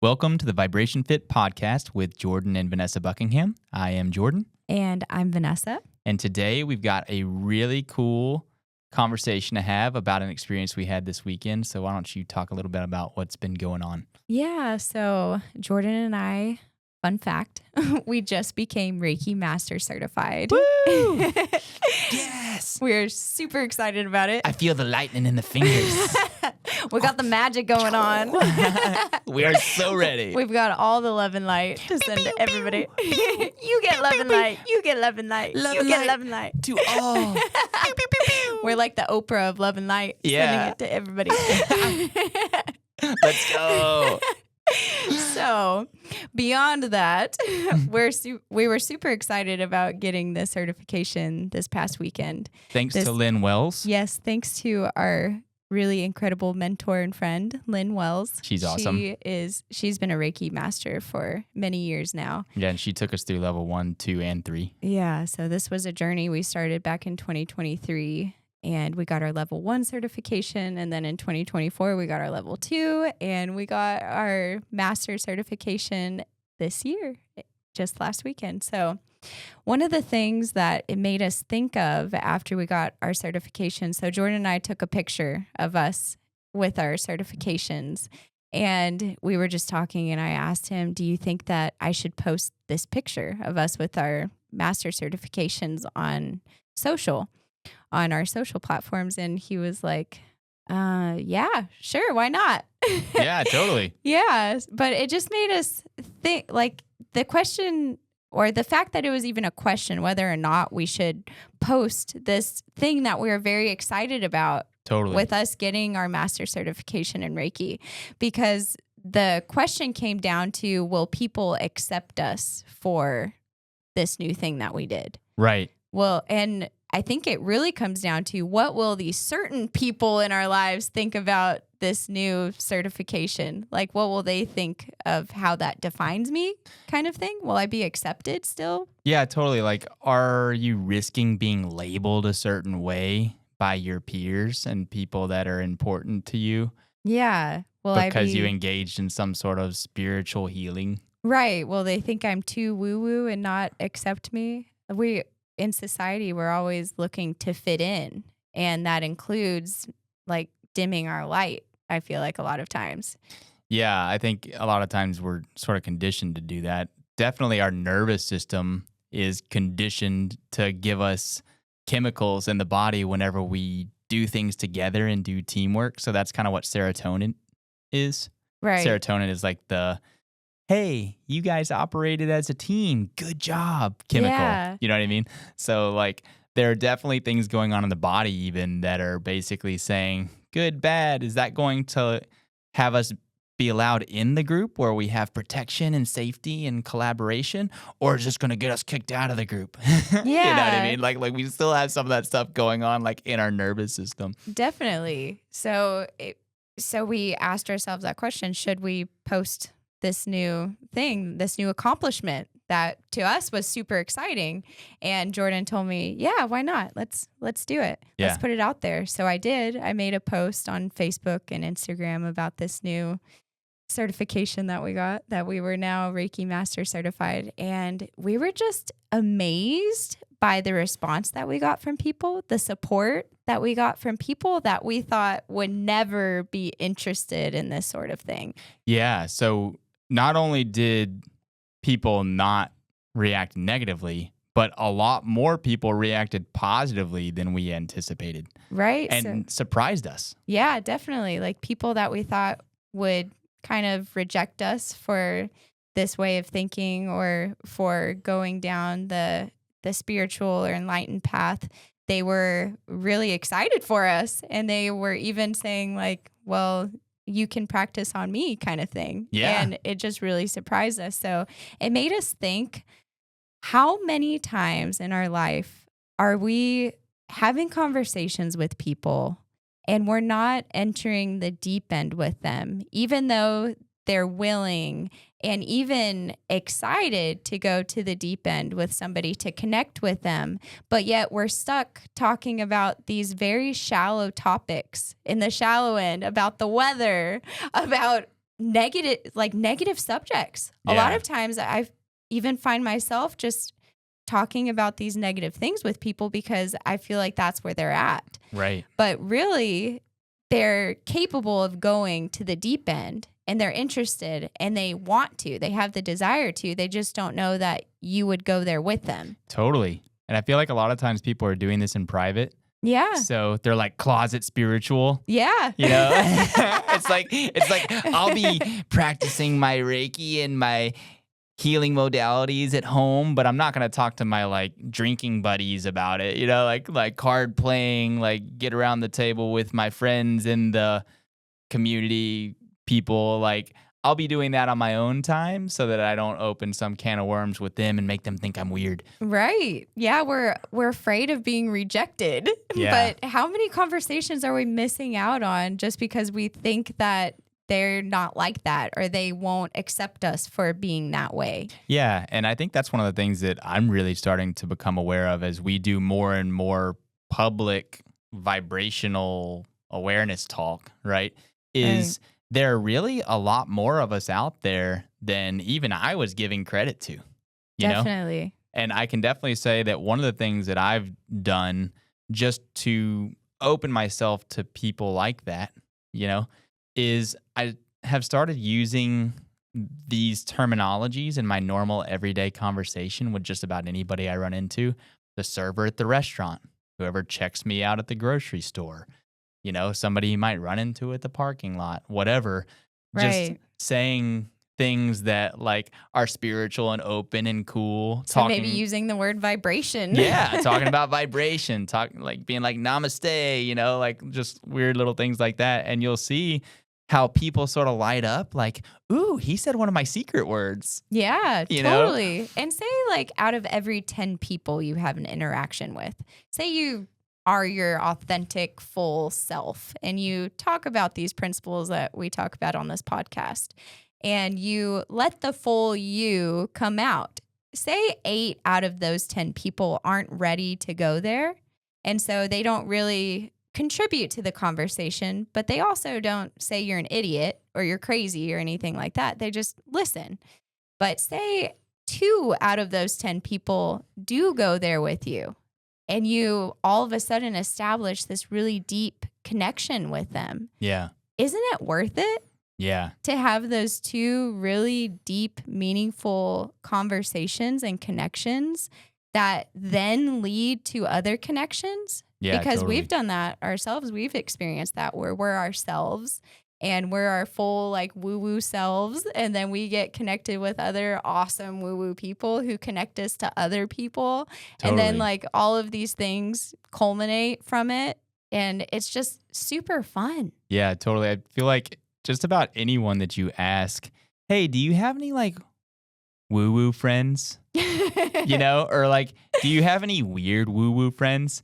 Welcome to the Vibration Fit podcast with Jordan and Vanessa Buckingham. I am Jordan. And I'm Vanessa. And today we've got a really cool conversation to have about an experience we had this weekend. So why don't you talk a little bit about what's been going on? Yeah, so Jordan and I, fun fact, we just became Reiki Master Certified. Woo! Yes! We're super excited about it. I feel the lightning in the fingers. We got the magic going on. We are so ready. We've got all the love and light to send to everybody. You get love and light. You get love and light. Love you and get light love and light. to all. We're like the Oprah of love and light, Yeah. sending it to everybody. Let's go. So beyond that, we were super excited about getting the certification this past weekend. Thanks to Lynn Wells. Yes, thanks to our really incredible mentor and friend, Lynn Wells. She's awesome. She's been a Reiki master for many years now. Yeah, and she took us through level 1, 2, and 3. Yeah, so this was a journey we started back in 2023. And we got our level 1 certification. And then in 2024, we got our level 2. And we got our master certification this year, just last weekend. So one of the things that it made us think of after we got our certification, so Jordan and I took a picture of us with our certifications. And we were just talking, and I asked him, do you think that I should post this picture of us with our master certifications on our social platforms? And he was like, yeah, sure, why not? Yeah, totally. Yeah, but it just made us think, like, the question, or the fact that it was even a question whether or not we should post this thing that we were very excited about. Totally. With us getting our master certification in Reiki, because the question came down to, will people accept us for this new thing that we did? Right. Well, and I think it really comes down to, what will these certain people in our lives think about this new certification? Like, what will they think of how that defines me, kind of thing? Will I be accepted still? Yeah, totally. Like, are you risking being labeled a certain way by your peers and people that are important to you? Yeah. Because you engaged in some sort of spiritual healing? Right. Will they think I'm too woo-woo and not accept me? In society, we're always looking to fit in, and that includes like dimming our light, I feel like, a lot of times. Yeah, I think a lot of times we're sort of conditioned to do that. Definitely our nervous system is conditioned to give us chemicals in the body whenever we do things together and do teamwork. So that's kind of what serotonin is. Right. Serotonin is like the, hey, you guys operated as a team. Good job, chemical. Yeah. You know what I mean? So like there are definitely things going on in the body even that are basically saying, good, bad. Is that going to have us be allowed in the group where we have protection and safety and collaboration, or is this going to get us kicked out of the group? Yeah. You know what I mean? Like we still have some of that stuff going on like in our nervous system. Definitely. So we asked ourselves that question, should we post this new thing, this new accomplishment that to us was super exciting? And Jordan told me, yeah, why not? Let's do it. Yeah. Let's put it out there. So I did. I made a post on Facebook and Instagram about this new certification that we got, that we were now Reiki Master Certified. And we were just amazed by the response that we got from people, the support that we got from people that we thought would never be interested in this sort of thing. Yeah. So not only did people not react negatively, but a lot more people reacted positively than we anticipated. Right. And surprised us. Yeah, definitely. Like people that we thought would kind of reject us for this way of thinking or for going down the spiritual or enlightened path, they were really excited for us. And they were even saying like, well, you can practice on me, kind of thing. Yeah. And it just really surprised us. So it made us think, how many times in our life are we having conversations with people and we're not entering the deep end with them, even though they're willing and even excited to go to the deep end with somebody to connect with them. But yet we're stuck talking about these very shallow topics in the shallow end, about the weather, about negative subjects. A lot of times I even find myself just talking about these negative things with people because I feel like that's where they're at. Right. But really, they're capable of going to the deep end and they're interested and they want to. They have the desire to. They just don't know that you would go there with them. Totally. And I feel like a lot of times people are doing this in private. Yeah. So they're like closet spiritual. Yeah. You know, it's like I'll be practicing my Reiki and my healing modalities at home, but I'm not going to talk to my like drinking buddies about it, you know, like card playing, like get around the table with my friends in the community people. Like I'll be doing that on my own time so that I don't open some can of worms with them and make them think I'm weird. Right. Yeah, we're afraid of being rejected. Yeah. But how many conversations are we missing out on just because we think that they're not like that or they won't accept us for being that way? Yeah. And I think that's one of the things that I'm really starting to become aware of as we do more and more public vibrational awareness talk, right? Is there are really a lot more of us out there than even I was giving credit to, you know? Definitely. And I can definitely say that one of the things that I've done just to open myself to people like that, you know, is I have started using these terminologies in my normal everyday conversation with just about anybody I run into. The server at the restaurant, whoever checks me out at the grocery store, you know, somebody you might run into at the parking lot, whatever. Just Right. saying things that like are spiritual and open and cool. So maybe using the word vibration. Yeah, talking about vibration, like being like namaste, you know, like just weird little things like that. And you'll see how people sort of light up like, ooh, he said one of my secret words. Yeah, You know? totally. And say like out of every 10 people you have an interaction with, say you are your authentic full self and you talk about these principles that we talk about on this podcast and you let the full you come out. Say 8 out of those 10 people aren't ready to go there. And so they don't really contribute to the conversation, but they also don't say you're an idiot or you're crazy or anything like that. They just listen. But say 2 out of those 10 people do go there with you and you all of a sudden establish this really deep connection with them. Yeah. Isn't it worth it Yeah. to have those 2 really deep, meaningful conversations and connections that then lead to other connections? Yeah. Because totally. we've done that ourselves. We've experienced that where we're ourselves and we're our full like woo-woo selves. And then we get connected with other awesome woo-woo people who connect us to other people. And then Totally. like all of these things culminate from it. And it's just super fun. Yeah, totally. I feel like just about anyone that you ask, hey, do you have any like woo-woo friends? You know, or like, do you have any weird woo-woo friends?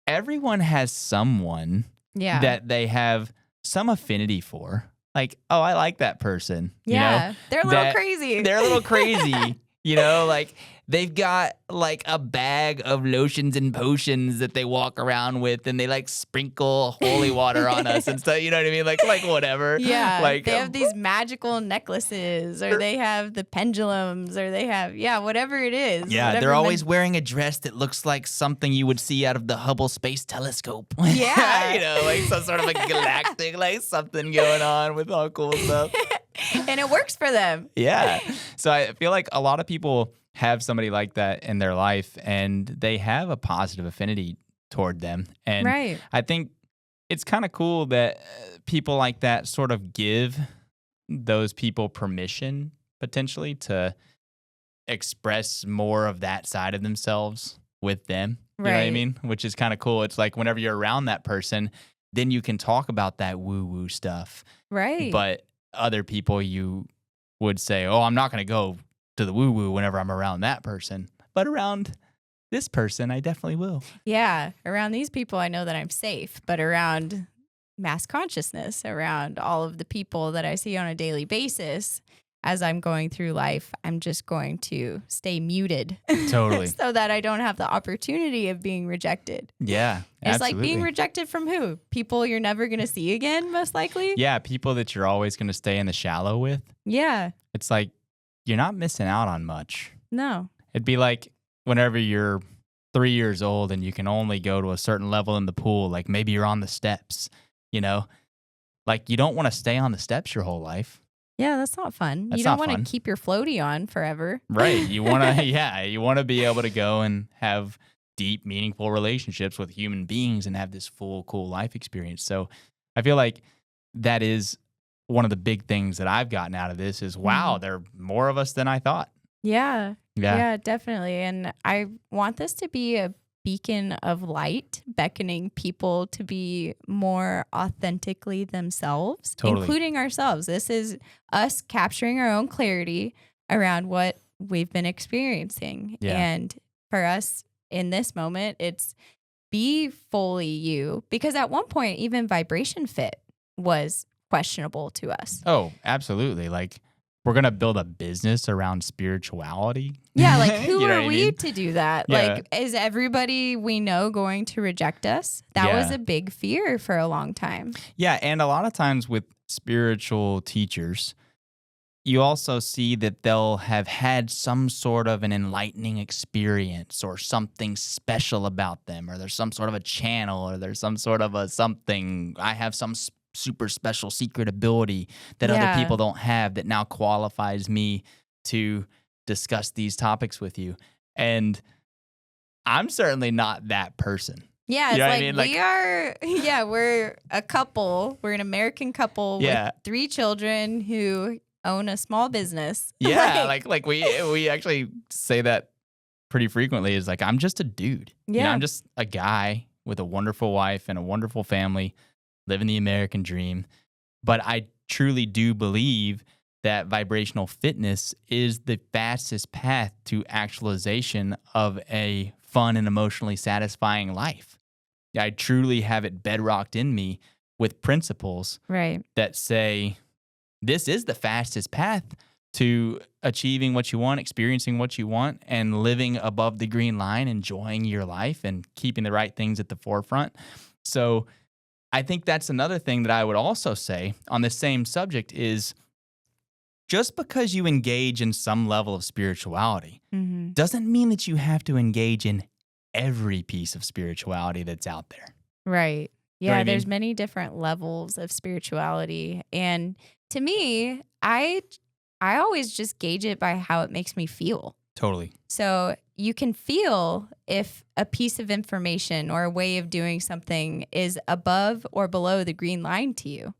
Everyone has someone Yeah. that they have some affinity for. Like, oh, I like that person. You Yeah. know? They're a little That- crazy. They're a little crazy. You know, like they've got like a bag of lotions and potions that they walk around with and they like sprinkle holy water on us and stuff. You know what I mean? Like whatever. Yeah, Like they have these magical necklaces or they have the pendulums or they have, whatever it is. yeah, whatever they're always wearing a dress that looks like something you would see out of the Hubble Space Telescope. Yeah. You know, like some sort of a galactic, like something going on with all cool stuff. and it works for them. Yeah. So I feel like a lot of people have somebody like that in their life and they have a positive affinity toward them. And Right. I think it's kind of cool that people like that sort of give those people permission potentially to express more of that side of themselves with them. You know what I Right. mean? Which is kind of cool. It's like whenever you're around that person, then you can talk about that woo-woo stuff. Right. But other people you would say, oh, I'm not going to go to the woo-woo whenever I'm around that person. But around this person, I definitely will. yeah. Around these people, I know that I'm safe, but around mass consciousness, around all of the people that I see on a daily basis, as I'm going through life, I'm just going to stay muted Totally. so that I don't have the opportunity of being rejected. Yeah, It's like being absolutely. rejected from who? People you're never going to see again, most likely. Yeah, people that you're always going to stay in the shallow with. Yeah. It's like you're not missing out on much. No. It'd be like whenever you're 3 years old and you can only go to a certain level in the pool, like maybe you're on the steps, you know? Like you don't want to stay on the steps your whole life. Yeah, that's not fun. That's You don't not want to fun. keep your floaty on forever. Right. You want to, yeah, you want to be able to go and have deep, meaningful relationships with human beings and have this full, cool life experience. So I feel like that is one of the big things that I've gotten out of this is, wow, there are more of us than I thought. Yeah. Yeah. Yeah, definitely. And I want this to be a beacon of light, beckoning people to be more authentically themselves, Totally. including ourselves. This is us capturing our own clarity around what we've been experiencing. Yeah. And for us in this moment, it's be fully you. Because at one point, even vibration fit was questionable to us. Oh, absolutely. Like we're going to build a business around spirituality. Yeah, like who You know are what I we mean? to do that? Yeah. Like, is everybody we know going to reject us? That was Yeah. a big fear for a long time. Yeah. And a lot of times with spiritual teachers, you also see that they'll have had some sort of an enlightening experience or something special about them, or there's some sort of a channel, or there's some sort of a something. I have some super special secret ability that Yeah. other people don't have that now qualifies me to discuss these topics with you. And I'm certainly not that person. Yeah, You it's know what I like mean? Like- we are, yeah, we're a couple. We're an American couple Yeah. with 3 children who own a small business. Yeah, like we actually say that pretty frequently is like, I'm just a dude. You know, Yeah. I'm just a guy with a wonderful wife and a wonderful family, living the American dream. But I truly do believe that vibrational fitness is the fastest path to actualization of a fun and emotionally satisfying life. I truly have it bedrocked in me with principles Right. that say this is the fastest path to achieving what you want, experiencing what you want, and living above the green line, enjoying your life and keeping the right things at the forefront. So I think that's another thing that I would also say on the same subject is just because you engage in some level of spirituality Mm-hmm. doesn't mean that you have to engage in every piece of spirituality that's out there. Right. know what Yeah, I there's mean? many different levels of spirituality. And to me, I always just gauge it by how it makes me feel. Totally. So you can feel if a piece of information or a way of doing something is above or below the green line to you.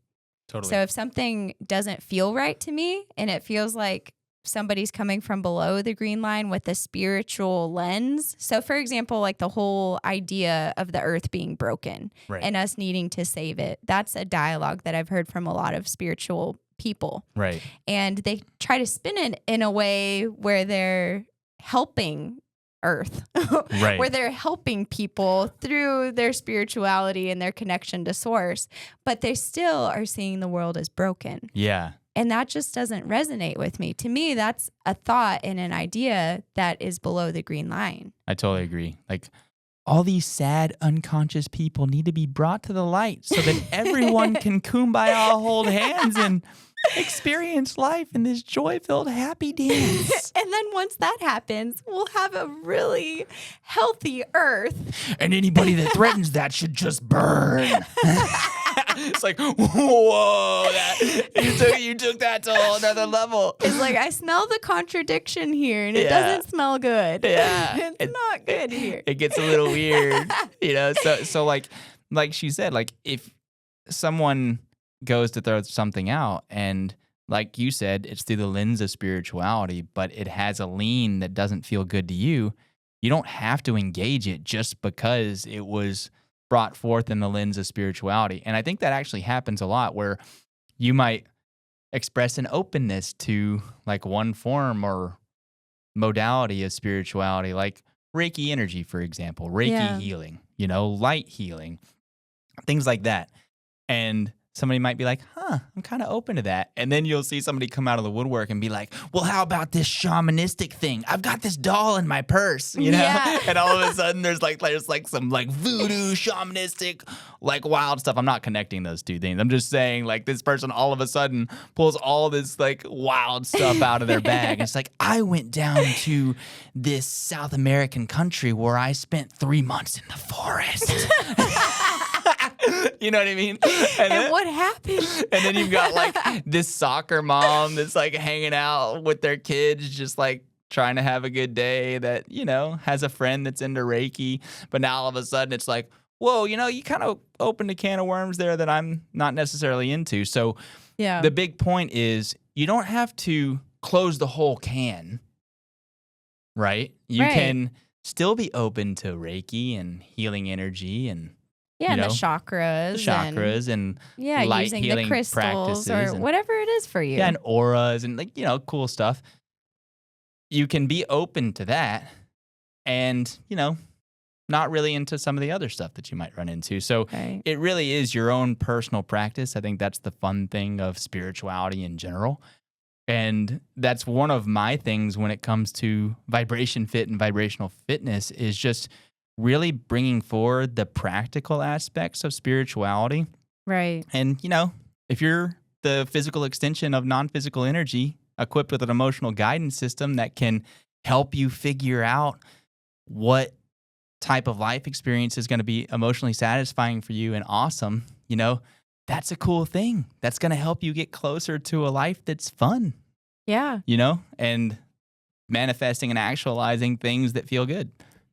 Totally. So if something doesn't feel right to me and it feels like somebody's coming from below the green line with a spiritual lens. So for example, like the whole idea of the earth being broken Right. and us needing to save it. That's a dialogue that I've heard from a lot of spiritual people. Right. And they try to spin it in a way where they're helping earth, Right. where they're helping people through their spirituality and their connection to source, but they still are seeing the world as broken. Yeah. And that just doesn't resonate with me. To me, that's a thought and an idea that is below the green line. I totally agree. Like all these sad, unconscious people need to be brought to the light so that everyone can kumbaya hold hands and experience life in this joy-filled, happy dance. And then once that happens, we'll have a really healthy earth. And anybody that threatens that should just burn. It's like, whoa, you took that to a whole another level. It's like, I smell the contradiction here and it Yeah. doesn't smell good. Yeah. It's not good here. It gets a little weird, you know? So like she said, like if someone goes to throw something out and like you said, it's through the lens of spirituality, but it has a lean that doesn't feel good to you, you don't have to engage it just because it was brought forth in the lens of spirituality. And I think that actually happens a lot where you might express an openness to like one form or modality of spirituality, like Reiki energy, for example, Reiki Yeah. healing, you know, light healing, things like that. And somebody might be like, I'm kind of open to that. And then you'll see somebody come out of the woodwork and be like, well, how about this shamanistic thing? I've got this doll in my purse, you know? Yeah. And all of a sudden there's some like voodoo, shamanistic, like wild stuff. I'm not connecting those two things. I'm just saying like this person all of a sudden pulls all this like wild stuff out of their bag. It's like, I went down to this South American country where I spent 3 months in the forest. You know what I mean? And what happened? And then you've got like this soccer mom that's like hanging out with their kids, just like trying to have a good day that, you know, has a friend that's into Reiki. But now all of a sudden it's like, whoa, you know, you kind of opened a can of worms there that I'm not necessarily into. So Yeah. the big point is you don't have to close the whole can, right? You Right. can still be open to Reiki and healing energy and Yeah, you and know, the chakras. and Yeah, light using the healing crystals practices or and, whatever it is for you. yeah, and auras and like, you know, cool stuff. You can be open to that and, you know, not really into some of the other stuff that you might run into. So Right. it really is your own personal practice. I think that's the fun thing of spirituality in general. And that's one of my things when it comes to vibration fit and vibrational fitness is just really bringing forward the practical aspects of spirituality. Right. And, you know, if you're the physical extension of non-physical energy equipped with an emotional guidance system that can help you figure out what type of life experience is going to be emotionally satisfying for you and awesome, you know, that's a cool thing. That's going to help you get closer to a life that's fun, Yeah, you know, and manifesting and actualizing things that feel good.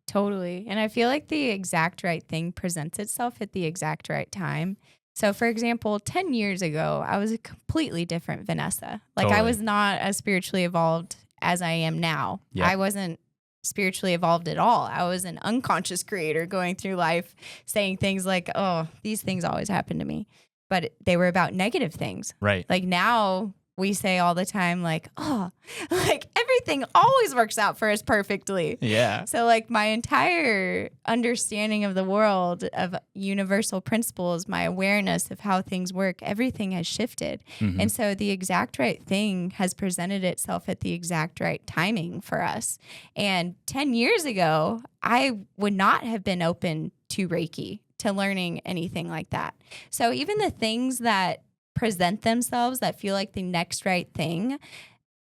totally. And I feel like the exact right thing presents itself at the exact right time. So, for example, 10 years ago, I was a completely different Vanessa. Like, I Totally. was not as spiritually evolved as I am now. Yeah. I wasn't spiritually evolved at all. I was an unconscious creator going through life saying things like, oh, these things always happen to me. But they were about negative things. Right. Like now we say all the time, like, oh, like everything always works out for us perfectly. Yeah. So like my entire understanding of the world, of universal principles, my awareness of how things work, everything has shifted. Mhm. And so the exact right thing has presented itself at the exact right timing for us. And 10 years ago, I would not have been open to Reiki, to learning anything like that. So even the things that present themselves that feel like the next right thing,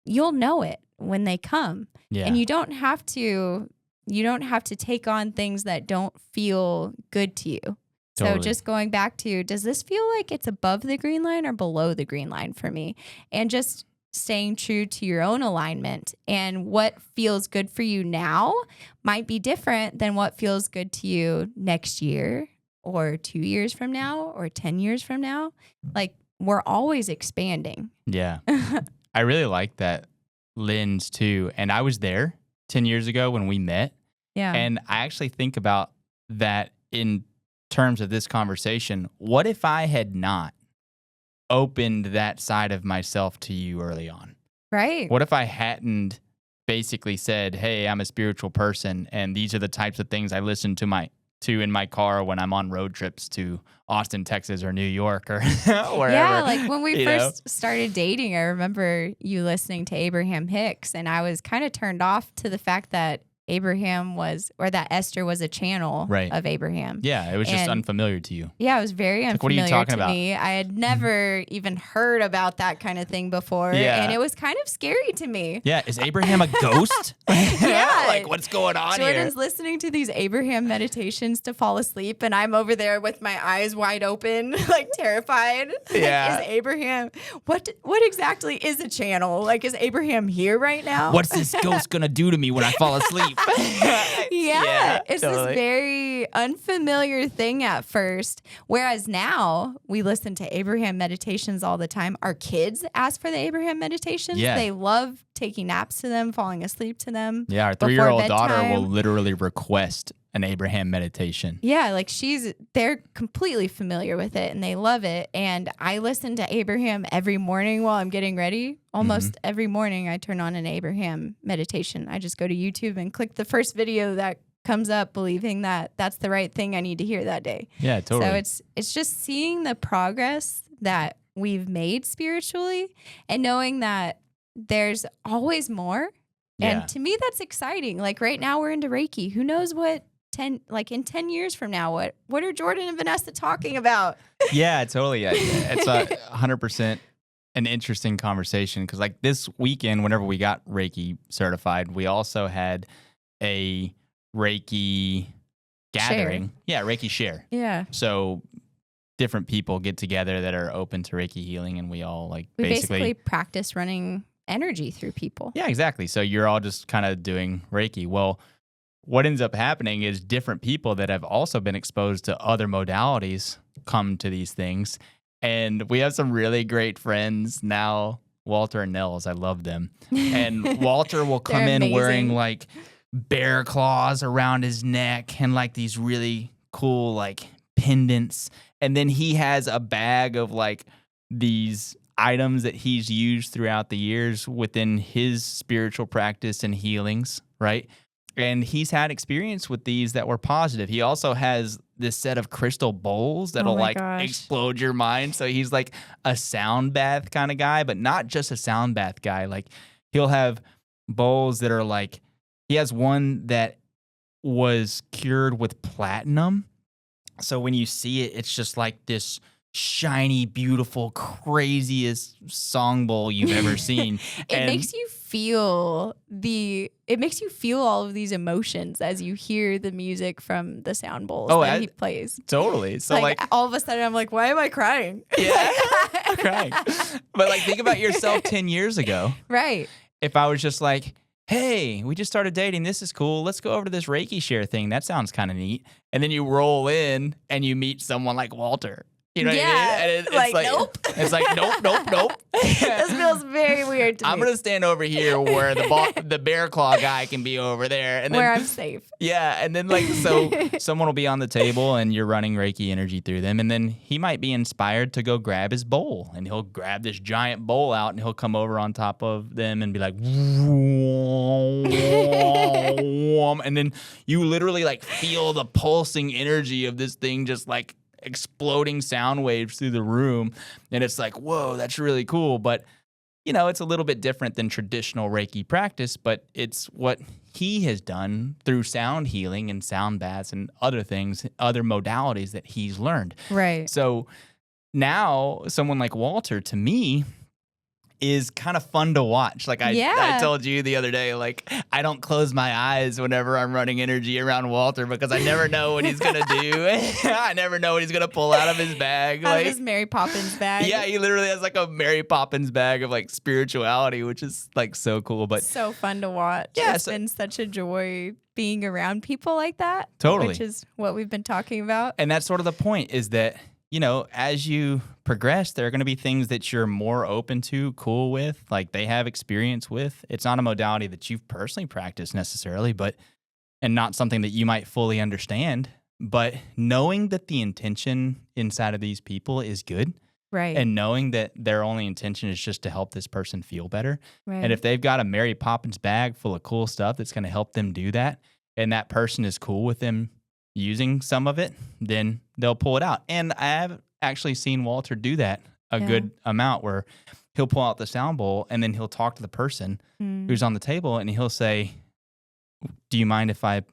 you'll know it when they come. Yeah. And you don't have to take on things that don't feel good to you. So Totally. just going back to, does this feel like it's above the green line or below the green line for me? And just staying true to your own alignment, and what feels good for you now might be different than what feels good to you next year or 2 years from now or 10 years from now. Like, we're always expanding. Yeah. I really like that lens too. And I was there 10 years ago when we met. Yeah. And I actually think about that in terms of this conversation. What if I had not opened that side of myself to you early on? Right. What if I hadn't basically said, hey, I'm a spiritual person and these are the types of things I listen to in my car when I'm on road trips to Austin, Texas or New York or wherever. Yeah, like when we you know? first started dating, I remember you listening to Abraham Hicks, and I was kind of turned off to the fact that that Esther was a channel Right. of Abraham. Yeah, it was just And- unfamiliar to you. Yeah, it was very like, what are you unfamiliar talking to about? me. I had never even heard about that kind of thing before, Yeah. and it was kind of scary to me. Yeah, is Abraham a ghost? Yeah. Like, what's going on Jordan's here? listening to these Abraham meditations to fall asleep, and I'm over there with my eyes wide open, like terrified. Yeah. Like, is Abraham what exactly is a channel? Like, is Abraham here right now? What's this ghost gonna do to me when I fall asleep? Yeah, it's totally. this very unfamiliar thing at first. Whereas now we listen to Abraham meditations all the time. Our kids ask for the Abraham meditations. Yeah. They love taking naps to them, falling asleep to them. Yeah, our before 3-year-old daughter bedtime. will literally request an Abraham meditation. Yeah, like they're completely familiar with it and they love it. And I listen to Abraham every morning while I'm getting ready. Almost every morning I turn on an Abraham meditation. I just go to YouTube and click the first video that comes up, believing that that's the right thing I need to hear that day. Yeah, totally. So it's just seeing the progress that we've made spiritually, and knowing that there's always more. Yeah. And to me, that's exciting. Like right now we're into Reiki. Who knows what in 10 years from now, what are Jordan and Vanessa talking about? Yeah, totally. It's 100% an interesting conversation because like this weekend, whenever we got Reiki certified, we also had a Reiki gathering. Yeah, Reiki share. Yeah. So different people get together that are open to Reiki healing, and we all like We basically practice running energy through people. Yeah, exactly. So you're all just kind of doing Reiki. Well, what ends up happening is different people that have also been exposed to other modalities come to these things. And we have some really great friends now, Walter and Nels. I love them. And Walter will come in wearing like bear claws around his neck and like these really cool like pendants. And then he has a bag of like these items that he's used throughout the years within his spiritual practice and healings, right? And he's had experience with these that were positive. He also has this set of crystal bowls that'll like explode your mind. So he's like a sound bath kind of guy, but not just a sound bath guy. Like he'll have bowls that are like, he has one that was cured with platinum. So when you see it, it's just like this shiny, beautiful, craziest song bowl you've ever seen. It makes you feel all of these emotions as you hear the music from the sound bowls that he plays. Totally. So like all of a sudden I'm like, why am I crying? Yeah, I'm crying. But like think about yourself 10 years ago. Right. If I was just like, hey, we just started dating. This is cool. Let's go over to this Reiki share thing. That sounds kind of neat. And then you roll in and you meet someone like Walter. You know what I mean? And it's like, nope. It's like, nope. This feels very weird to me. I'm going to stand over here where the bear claw guy can be over there. And then, where I'm safe. Yeah. And then like, so someone will be on the table and you're running Reiki energy through them. And then he might be inspired to go grab his bowl. And he'll grab this giant bowl out and he'll come over on top of them and be like, and then you literally like feel the pulsing energy of this thing just like exploding sound waves through the room. And it's like, whoa, that's really cool. But, you know, it's a little bit different than traditional Reiki practice, but it's what he has done through sound healing and sound baths and other things, other modalities that he's learned. Right. So now someone like Walter, to me, is kind of fun to watch. Like I told you the other day, like I don't close my eyes whenever I'm running energy around Walter because I never know what he's going to do. I never know what he's going to pull out of his bag. Out of his Mary Poppins bag. Yeah, he literally has like a Mary Poppins bag of like spirituality, which is like so cool. But so fun to watch. Yeah, it's been such a joy being around people like that. Totally. Which is what we've been talking about. And that's sort of the point is that, you know, as you progress, there are going to be things that you're more open to, cool with, like they have experience with. It's not a modality that you've personally practiced necessarily, and not something that you might fully understand. But knowing that the intention inside of these people is good. Right. And knowing that their only intention is just to help this person feel better. Right. And if they've got a Mary Poppins bag full of cool stuff that's going to help them do that, and that person is cool with them using some of it, then they'll pull it out. And I have actually seen Walter do that a good amount where he'll pull out the sound bowl and then he'll talk to the person who's on the table and he'll say, do you mind if I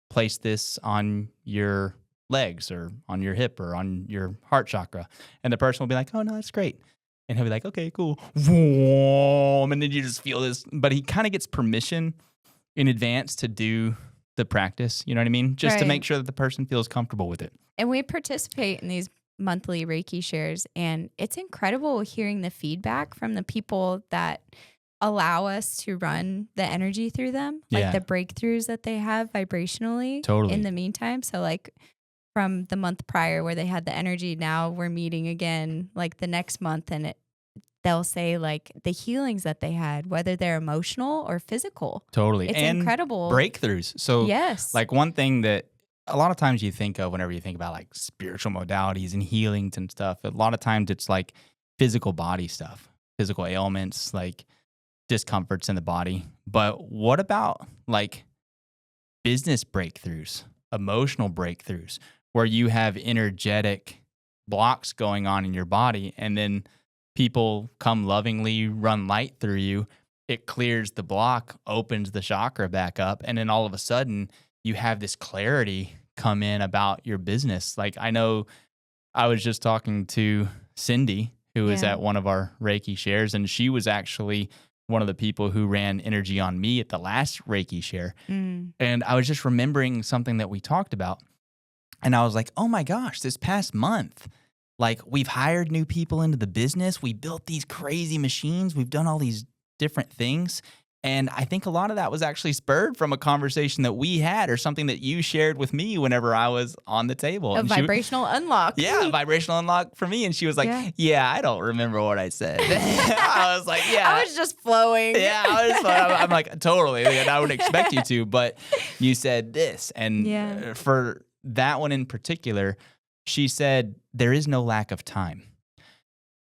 place this on your legs or on your hip or on your heart chakra? And the person will be like, oh, no, that's great. And he'll be like, okay, cool. And then you just feel this. But he kind of gets permission in advance to do the practice, you know what I mean? Just to make sure that the person feels comfortable with it. And we participate in these monthly Reiki shares, and it's incredible hearing the feedback from the people that allow us to run the energy through them, like the breakthroughs that they have vibrationally in the meantime. So like from the month prior where they had the energy, now we're meeting again like the next month, and they'll say like the healings that they had, whether they're emotional or physical. Totally. It's and incredible. Breakthroughs. So like one thing that a lot of times you think of whenever you think about like spiritual modalities and healings and stuff, a lot of times it's like physical body stuff, physical ailments, like discomforts in the body. But what about like business breakthroughs, emotional breakthroughs, where you have energetic blocks going on in your body, and then people come lovingly run light through you, it clears the block, opens the chakra back up, and then all of a sudden you have this clarity come in about your business. Like, I know I was just talking to Cindy, who was Yeah. at one of our Reiki shares, and she was actually one of the people who ran energy on me at the last Reiki share. Mm. And I was just remembering something that we talked about. And I was like, oh my gosh, this past month, like, we've hired new people into the business. We built these crazy machines. We've done all these different things. And I think a lot of that was actually spurred from a conversation that we had or something that you shared with me whenever I was on the table. A And vibrational unlock. yeah, a vibrational unlock for me. And she was like, Yeah. yeah, I don't remember what I said. I was like, yeah. I was just flowing. Yeah, I'm like, totally. And I would expect you to, but you said this. And Yeah. for that one in particular, she said, there is no lack of time.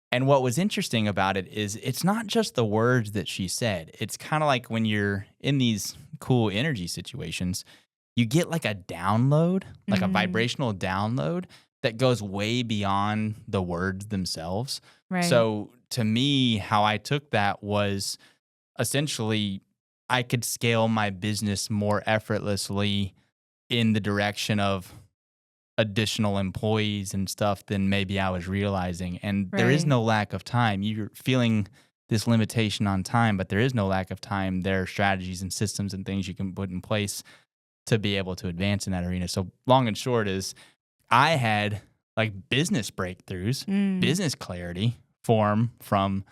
And what was interesting about it is it's not just the words that she said. It's kind of like when you're in these cool energy situations, you get like a download, like a vibrational download that goes way beyond the words themselves. Right. So to me, how I took that was essentially I could scale my business more effortlessly in the direction of additional employees and stuff than maybe I was realizing. And there is Right. no lack of time. You're feeling this limitation on time, but there is no lack of time. There are strategies and systems and things you can put in place to be able to advance in that arena. So long and short is I had like business breakthroughs, business clarity form from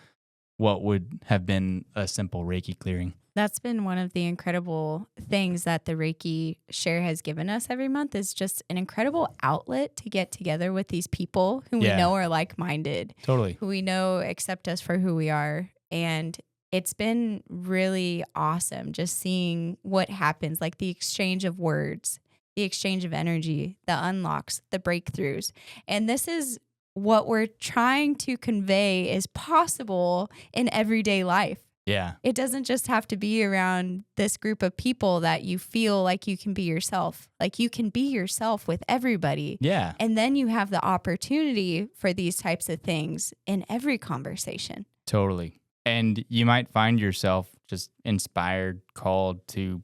what would have been a simple Reiki clearing. That's been one of the incredible things that the Reiki share has given us every month is just an incredible outlet to get together with these people who we Yeah. know are like-minded, Totally. who we know accept us for who we are. And it's been really awesome just seeing what happens, like the exchange of words, the exchange of energy, the unlocks, the breakthroughs. And this is what we're trying to convey is possible in everyday life. Yeah. It doesn't just have to be around this group of people that you feel like you can be yourself. Like you can be yourself with everybody. Yeah. And then you have the opportunity for these types of things in every conversation. Totally. And you might find yourself just inspired, called to,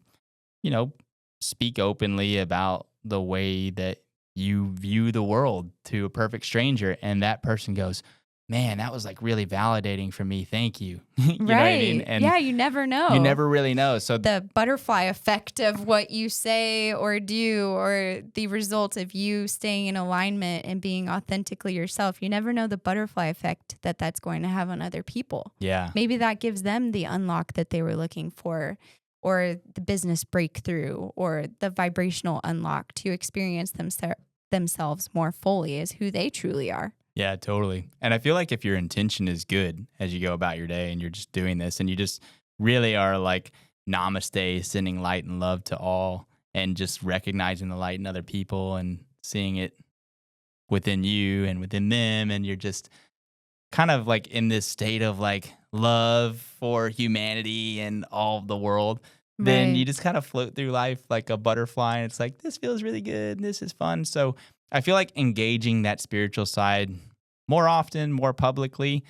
speak openly about the way that you view the world to a perfect stranger. And that person goes, man, that was like really validating for me. Thank you. You know what I mean? And yeah, you never know. you never really know. So The butterfly effect of what you say or do, or the result of you staying in alignment and being authentically yourself. You never know the butterfly effect that that's going to have on other people. yeah, Maybe that gives them the unlock that they were looking for, or the business breakthrough, or the vibrational unlock to experience themselves more fully as who they truly are. yeah, totally. And I feel like if your intention is good as you go about your day and you're just doing this and you just really are like namaste, sending light and love to all and just recognizing the light in other people and seeing it within you and within them. And you're just kind of like in this state of like love for humanity and all of the world. Then Right. you just kind of float through life like a butterfly. And it's like, this feels really good. And this is fun. So I feel like engaging that spiritual side more often, more publicly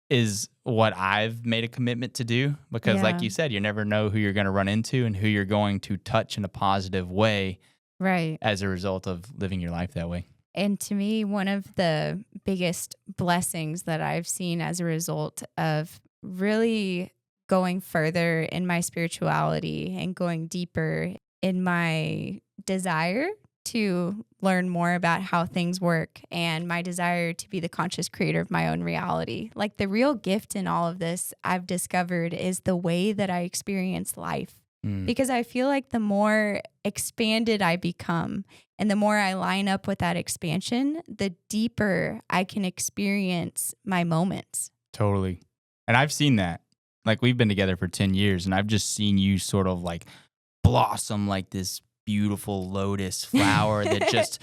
is what I've made a commitment to do because like Yeah. you said, you never know who you're going to run into and who you're going to touch in a positive way Right. as a result of living your life that way. And to me, one of the biggest blessings that I've seen as a result of really going further in my spirituality and going deeper in my desire to learn more about how things work and my desire to be the conscious creator of my own reality. Like the real gift in all of this I've discovered is the way that I experience life. Mm. Because I feel like the more expanded I become and the more I line up with that expansion, the deeper I can experience my moments. Totally. And I've seen that. Like we've been together for 10 years and I've just seen you sort of like blossom like this beautiful lotus flower that just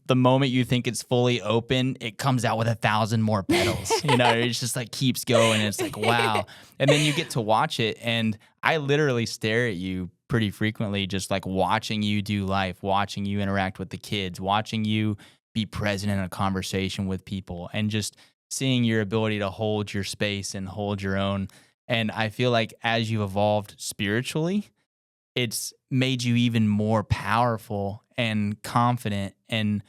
the moment you think it's fully open, it comes out with 1,000 more petals. It's just like keeps going. And it's like, wow. And then you get to watch it. And I literally stare at you pretty frequently, just like watching you do life, watching you interact with the kids, watching you be present in a conversation with people and just seeing your ability to hold your space and hold your own. And I feel like as you've evolved spiritually, it's made you even more powerful and confident and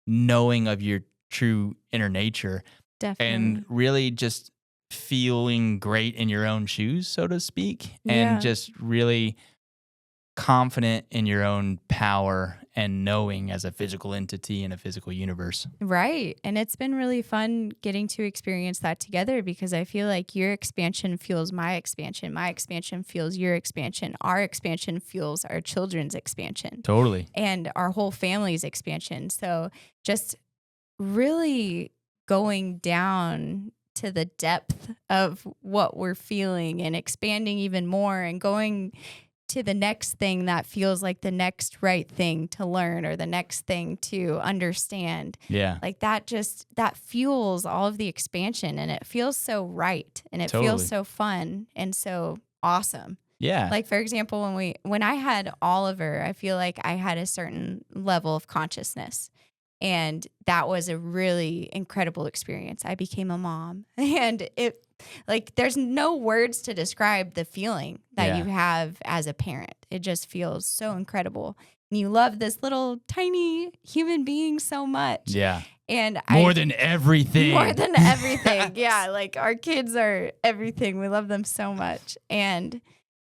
knowing of your true inner nature and Definitely. really just feeling great in your own shoes, so to speak, and Yeah. just really confident in your own power and knowing as a physical entity in a physical universe. Right. And it's been really fun getting to experience that together because I feel like your expansion fuels my expansion. My expansion fuels your expansion. Our expansion fuels our children's expansion Totally. and our whole family's expansion. So just really going down to the depth of what we're feeling and expanding even more and going to the next thing that feels like the next right thing to learn or the next thing to understand. Yeah. Like that fuels all of the expansion and it feels so right and it feels Totally. so fun and so awesome. Yeah. Like for example, when I had Oliver, I feel like I had a certain level of consciousness. And that was a really incredible experience. I became a mom and it like there's no words to describe the feeling that you Yeah. have as a parent. It just feels so incredible. And you love this little tiny human being so much. Yeah. And More than everything. more than everything. Yeah, like our kids are everything. We love them so much. And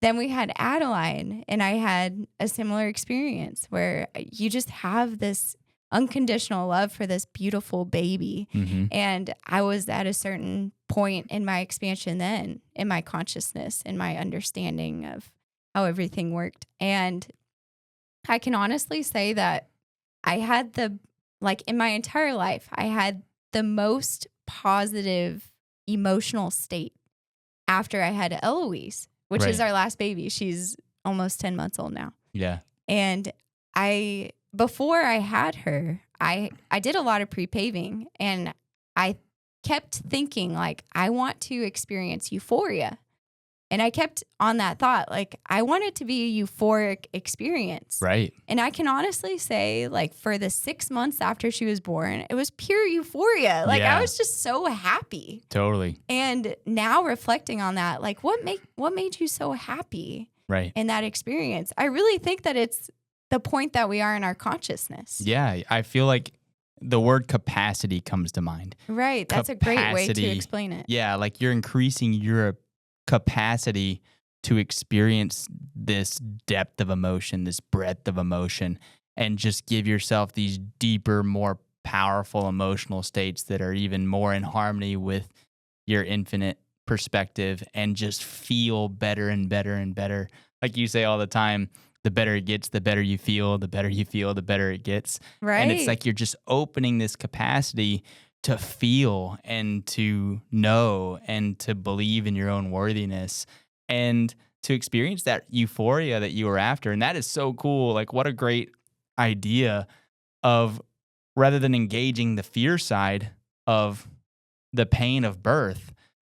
then we had Adeline, and I had a similar experience where you just have this unconditional love for this beautiful baby. Hmm. And I was at a certain point in my expansion then, in my consciousness, in my understanding of how everything worked. And I can honestly say that I had like in my entire life, I had the most positive emotional state after I had Eloise, which is Right. our last baby. She's almost 10 months old now. Yeah. And before I had her, I did a lot of pre-paving and I kept thinking like, I want to experience euphoria. And I kept on that thought, like, I want it to be a euphoric experience. Right. And I can honestly say, like, for the 6 months after she was born, it was pure euphoria. Like, I Yeah. was just so happy. Totally. And now reflecting on that, like, what made you so happy Right. in that experience? I really think that it's the point that we are in our consciousness. Yeah. I feel like the word capacity comes to mind. Right. That's a great way to Capacity. explain it. Yeah. Like you're increasing your capacity to experience this depth of emotion, this breadth of emotion, and just give yourself these deeper, more powerful emotional states that are even more in harmony with your infinite perspective and just feel better and better and better. Like you say all the time, the better it gets, the better you feel, the better you feel, the better it gets. Right. And it's like you're just opening this capacity to feel and to know and to believe in your own worthiness and to experience that euphoria that you were after. And that is so cool. Like, what a great idea of rather than engaging the fear side of the pain of birth,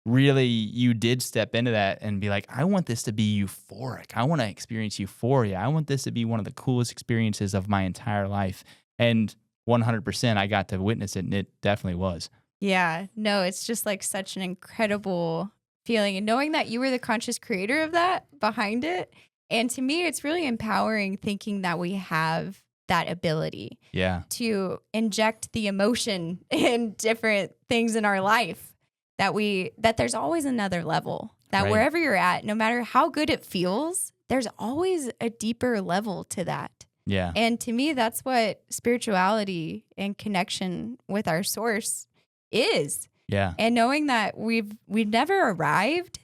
really you did step into that and be like, I want this to be euphoric. I want to experience euphoria. I want this to be one of the coolest experiences of my entire life. And 100% I got to witness it, and it definitely was. Yeah. No, it's just like such an incredible feeling. And knowing that you were the conscious creator of that behind it. And to me, it's really empowering thinking that we have that ability Yeah. to inject the emotion in different things in our life, that there's always another level, that Right. wherever you're at, no matter how good it feels, there's always a deeper level to that. Yeah. And to me, that's what spirituality and connection with our source is. Yeah. And knowing that we've never arrived,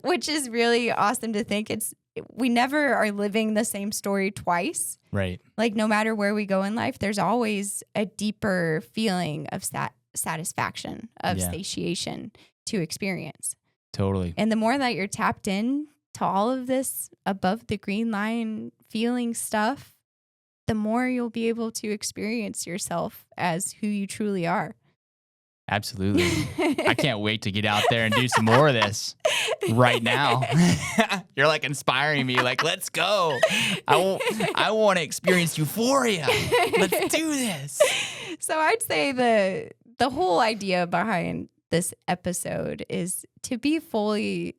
which is really awesome to think. We never are living the same story twice. Right. Like no matter where we go in life, there's always a deeper feeling of satisfaction, of Yeah. satiation to experience. Totally. And the more that you're tapped in to all of this above the green line feeling stuff, the more you'll be able to experience yourself as who you truly are. Absolutely. I can't wait to get out there and do some more of this right now. You're like inspiring me. Like, let's go. I want to experience euphoria. Let's do this. So I'd say the whole idea behind this episode is to be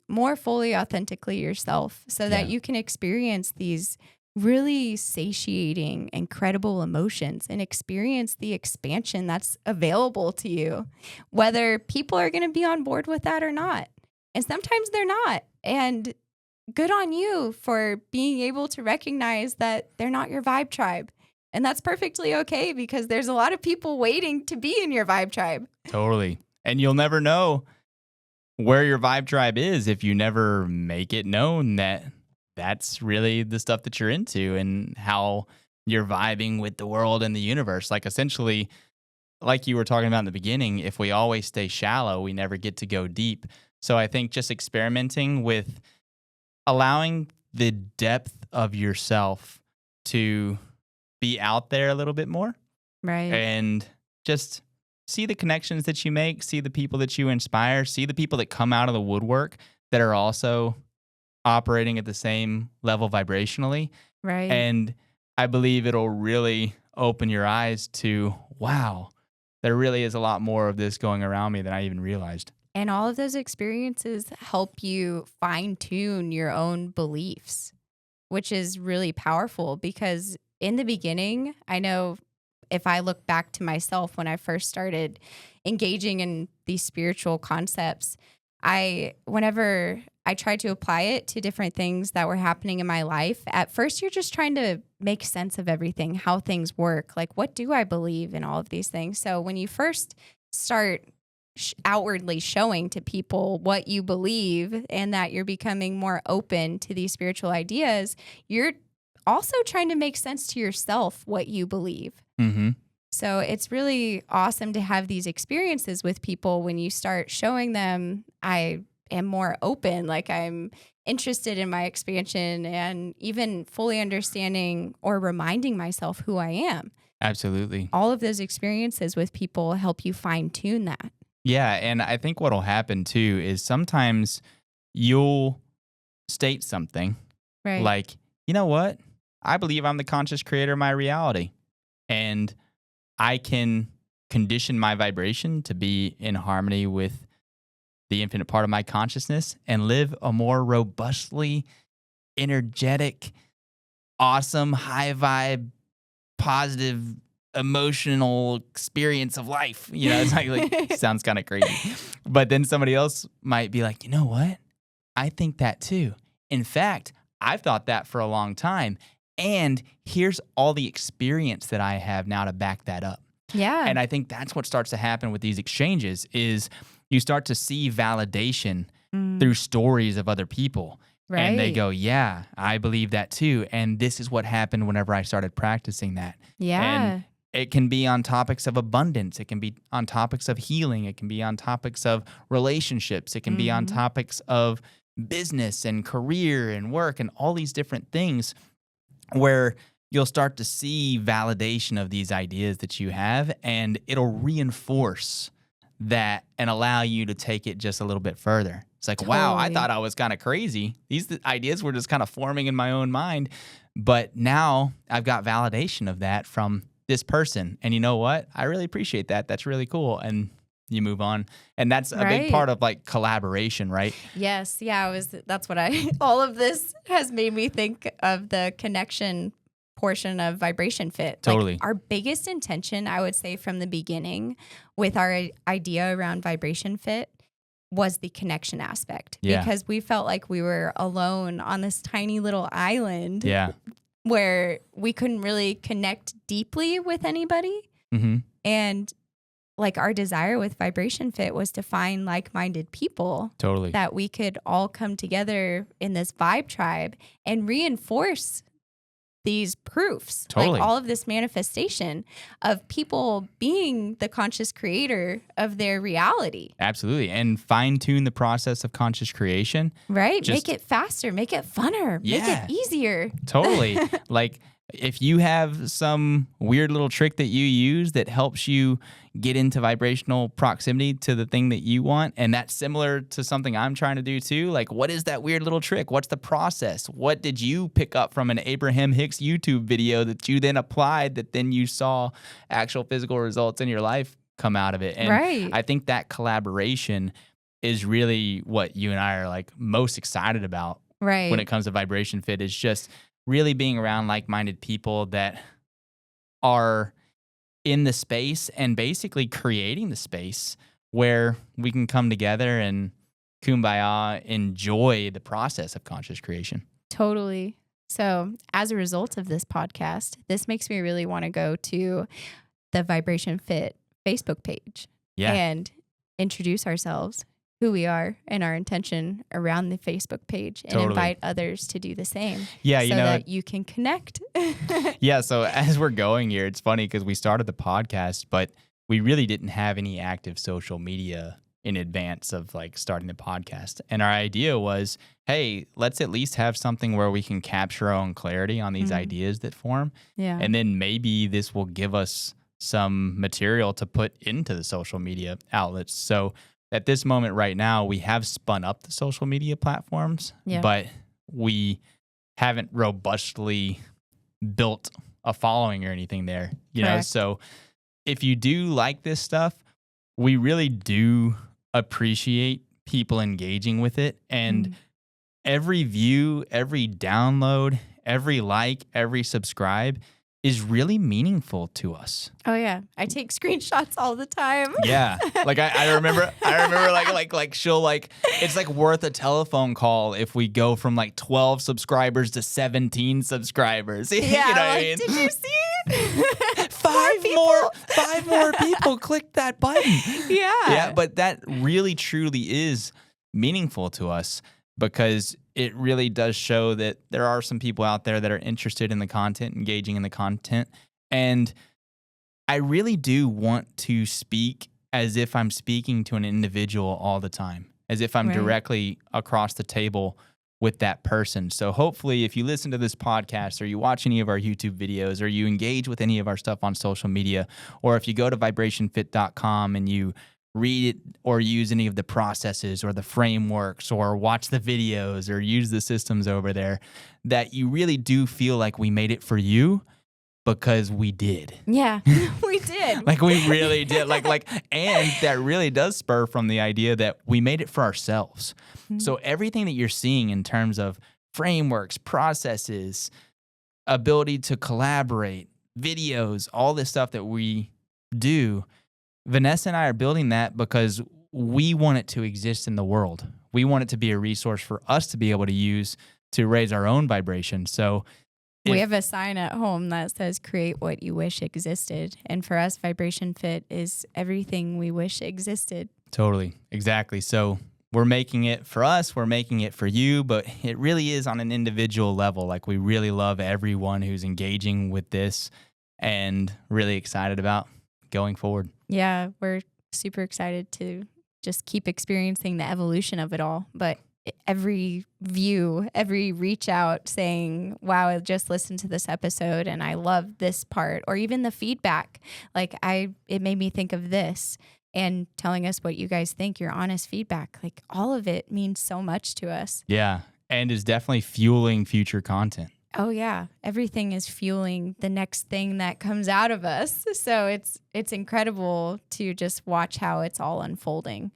more fully authentically yourself so that Yeah. you can experience these really satiating, incredible emotions and experience the expansion that's available to you, whether people are going to be on board with that or not. And sometimes they're not. And good on you for being able to recognize that they're not your vibe tribe. And that's perfectly okay because there's a lot of people waiting to be in your vibe tribe. Totally. And you'll never know where your vibe tribe is if you never make it known that that's really the stuff that you're into and how you're vibing with the world and the universe. Like essentially, like you were talking about in the beginning, if we always stay shallow, we never get to go deep. So I think just experimenting with allowing the depth of yourself to be out there a little bit more Right. and just see the connections that you make, see the people that you inspire, see the people that come out of the woodwork that are also operating at the same level vibrationally. Right. And I believe it'll really open your eyes to, wow, there really is a lot more of this going around me than I even realized. And all of those experiences help you fine tune your own beliefs, which is really powerful because in the beginning, I know if I look back to myself when I first started engaging in these spiritual concepts, whenever I tried to apply it to different things that were happening in my life, at first you're just trying to make sense of everything, how things work, like what do I believe in all of these things. So when you first start outwardly showing to people what you believe and that you're becoming more open to these spiritual ideas, you're also trying to make sense to yourself what you believe. Mm-hmm. So it's really awesome to have these experiences with people when you start showing them I am more open, like I'm interested in my expansion and even fully understanding or reminding myself who I am. Absolutely. All of those experiences with people help you fine tune that. Yeah. And I think what'll happen too is sometimes you'll state something Right. like, you know what? I believe I'm the conscious creator of my reality. And I can condition my vibration to be in harmony with the infinite part of my consciousness and live a more robustly energetic, awesome, high vibe, positive, emotional experience of life. You know, it's like sounds kind of crazy. But then somebody else might be like, you know what? I think that too. In fact, I've thought that for a long time. And here's all the experience that I have now to back that up. Yeah. And I think that's what starts to happen with these exchanges is you start to see validation through stories of other people. Right. And they go, yeah, I believe that too. And this is what happened whenever I started practicing that. Yeah. And it can be on topics of abundance. It can be on topics of healing. It can be on topics of relationships. It can be on topics of business and career and work and all these different things where you'll start to see validation of these ideas that you have, and it'll reinforce that and allow you to take it just a little bit further. It's like, wow, I Totally. thought I was kind of crazy. These ideas were just kind of forming in my own mind, but now I've got validation of that from this person. And you know what? I really appreciate that. That's really cool. And you move on. And that's a big Right. part of like collaboration, right? Yes. Yeah. That's what all of this has made me think of the connection portion of Vibration Fit. Totally. Like our biggest intention, I would say from the beginning with our idea around Vibration Fit was the connection aspect. Yeah. Because we felt like we were alone on this tiny little island Yeah. where we couldn't really connect deeply with anybody. Mm-hmm. And like our desire with Vibration Fit was to find like-minded people Totally. that we could all come together in this vibe tribe and reinforce these proofs, Totally. like all of this manifestation of people being the conscious creator of their reality, Absolutely. And fine tune the process of conscious creation. right? Just- Make it faster, make it funner, Yeah. make it easier. Totally. Like If you have some weird little trick that you use that helps you get into vibrational proximity to the thing that you want, and that's similar to something I'm trying to do too, like what is that weird little trick? What's the process? What did you pick up from an Abraham Hicks YouTube video that you then applied that then you saw actual physical results in your life come out of it? And Right. I think that collaboration is really what you and I are like most excited about when it Right. comes to Vibration Fit, is just really being around like-minded people that are in the space and basically creating the space where we can come together and kumbaya enjoy the process of conscious creation. Totally. So, as a result of this podcast, this makes me really want to go to the Vibration Fit Facebook page Yeah, and introduce ourselves, who we are, and our intention around the Facebook page, and totally. invite others to do the same Yeah, so that you can connect. yeah, so as we're going here, it's funny because we started the podcast, but we really didn't have any active social media in advance of like starting the podcast. And our idea was, hey, let's at least have something where we can capture our own clarity on these Mhm. ideas that form. Yeah. And then maybe this will give us some material to put into the social media outlets. So at this moment right now, we have spun up the social media platforms, Yeah. but we haven't robustly built a following or anything there, you know? Correct. So if you do like this stuff, we really do appreciate people engaging with it. And Mm. every view, every download, every like, every subscribe is really meaningful to us. Oh yeah, I take screenshots all the time. Yeah. Like I remember like she'll like, it's like worth a telephone call if we go from like 12 subscribers to 17 subscribers. Yeah, You know what I like, mean? did you see it? Five more people clicked that button. Yeah. Yeah, but that really truly is meaningful to us because it really does show that there are some people out there that are interested in the content, engaging in the content. And I really do want to speak as if I'm speaking to an individual all the time, as if I'm Right. directly across the table with that person. So hopefully if you listen to this podcast or you watch any of our YouTube videos or you engage with any of our stuff on social media, or if you go to vibrationfit.com and you read it or use any of the processes or the frameworks or watch the videos or use the systems over there, that you really do feel like we made it for you because we did. Yeah, we did. Like we really did. And that really does spur from the idea that we made it for ourselves. Mhm. So everything that you're seeing in terms of frameworks, processes, ability to collaborate, videos, all this stuff that we do, Vanessa and I are building that because we want it to exist in the world. We want it to be a resource for us to be able to use to raise our own vibration. So We have a sign at home that says create what you wish existed. And for us, Vibration Fit is everything we wish existed. Totally. Exactly. So we're making it for us, we're making it for you, but it really is on an individual level. Like we really love everyone who's engaging with this and really excited about going forward. Yeah, we're super excited to just keep experiencing the evolution of it all. But every view, every reach out saying, wow, I just listened to this episode and I love this part, or even the feedback, like it made me think of this, and telling us what you guys think, your honest feedback, like all of it means so much to us. Yeah. And is definitely fueling future content. Oh yeah, everything is fueling the next thing that comes out of us. So it's incredible to just watch how it's all unfolding.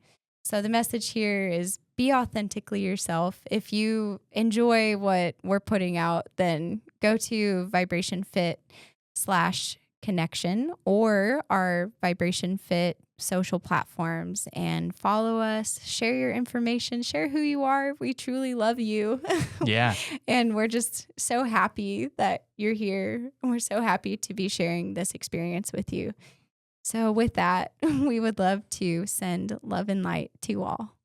So the message here is be authentically yourself. If you enjoy what we're putting out, then go to vibrationfit/connection or our Vibration Fit social platforms and follow us, share your information, share who you are. We truly love you. Yeah. And we're just so happy that you're here. We're so happy to be sharing this experience with you. So with that, we would love to send love and light to all.